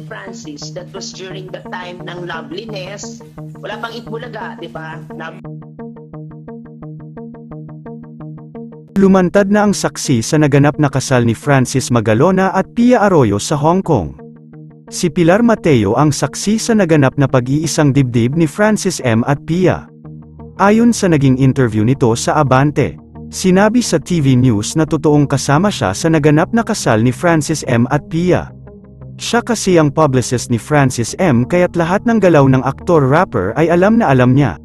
Francis, that was during the time ng Loveliness. Wala pang Itbulaga, di ba? Lumantad na ang saksi sa naganap na kasal ni Francis Magalona at Pia Arroyo sa Hong Kong. Si Pilar Mateo ang saksi sa naganap na pag-iisang dibdib ni Francis M. at Pia. Ayon sa naging interview nito sa Abante, sinabi sa TV News na totoong kasama siya sa naganap na kasal ni Francis M. at Pia. Siya kasi ang publicist ni Francis M. kaya't lahat ng galaw ng aktor-rapper ay alam na alam niya.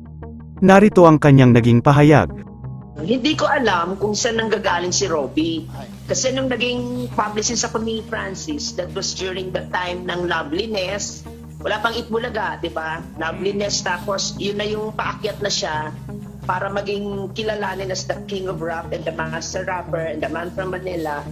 Narito ang kanyang naging pahayag. Hindi ko alam kung saan nanggagaling si Robbie. Kasi nung naging publicist ako ni Francis, that was during the time ng Loveliness. Wala pang Itbulaga, di ba? Loveliness, tapos yun na yung paakyat na siya para maging kilalanin as the King of Rap and the Master Rapper and the Man from Manila.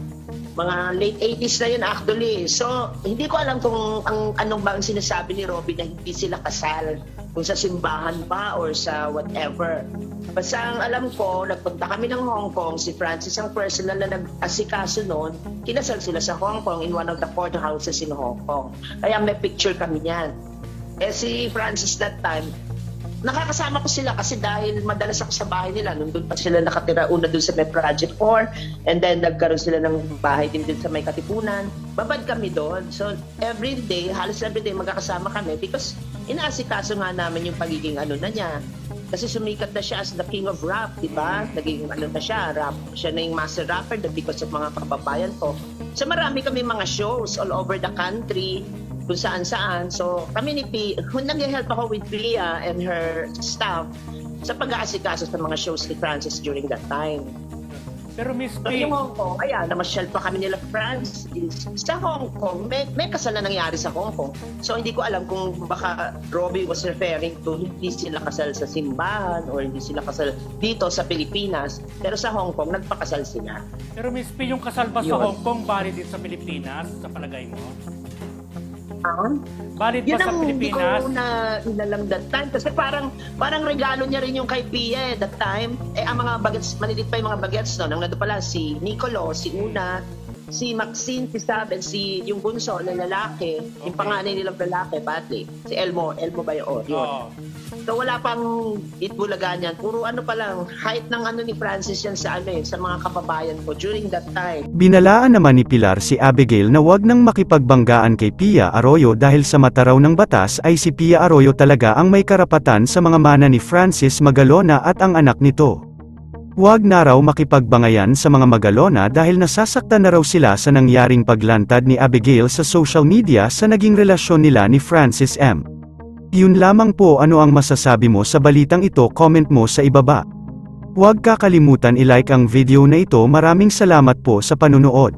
Mga late 80s na yun actually. So, hindi ko alam kung anong ba ang sinasabi ni Robbie na hindi sila kasal. Kung sa simbahan ba or sa whatever. Basta ang alam ko, nagpunta kami ng Hong Kong, si Francis ang personal na nag-asikaso noon, kinasal sila sa Hong Kong in one of the courthouses in Hong Kong. Kaya may picture kami niyan. Eh si Francis that time, nakakasama ko sila kasi dahil madalas ako sa bahay nila. Nandun pa sila nakatira una dun sa may Project 4 and then nagkaroon sila ng bahay din dun sa may Katipunan. Babad kami doon. So every day, halos every day magkakasama kami because inaasikaso nga namin yung pagiging ano na niya. Kasi sumikat na siya as the King of Rap, di ba? Naging ano na siya, rap. Siya na yung master rapper because of mga kababayan ko. So marami kami mga shows all over the country, kung saan-saan. So kami ni P, nag-help ako with Pia and her staff sa pag-aasikaso sa mga shows ni Francis during that time. Pero Miss So P, yung Hong Kong, ayan, namasyal pa kami nila Francis. Sa Hong Kong, may kasal na nangyari sa Hong Kong. So hindi ko alam kung baka Robbie was referring to hindi sila kasal sa simbahan or hindi sila kasal dito sa Pilipinas. Pero sa Hong Kong, nagpakasal sila. pero Miss P, yung kasal ba sa Yun. Hong Kong valid din sa Pilipinas, sa palagay mo? Valid Yun ba sa ang hindi ko Pilipinas? na inalam that time. Kasi parang regalo niya rin yung kay Pia that time. Eh, ang mga bagets, malilit pa yung mga bagets, no? Nang nando pala si Nicolo, si Una, si Maxine, si Sab, and si yung bunso na lalaki, yung panganay nilang lalaki, Patrick. Si Elmo ba yun? Yun. Oo. So wala pang Itbulaga niyan. Puro ano pa lang, height ng ano ni Francis yan sa sa mga kababayan ko during that time. Binalaan naman ni Pilar si Abigail na wag nang makipagbanggaan kay Pia Arroyo dahil sa mata raw ng batas ay si Pia Arroyo talaga ang may karapatan sa mga mana ni Francis Magalona at ang anak nito. Wag na raw makipagbangayan sa mga Magalona dahil nasasaktan na raw sila sa nangyaring paglantad ni Abigail sa social media sa naging relasyon nila ni Francis M. Yun lamang po, ano ang masasabi mo sa balitang ito, comment mo sa ibaba. Huwag kakalimutan i-like ang video na ito. Maraming salamat po sa panunood.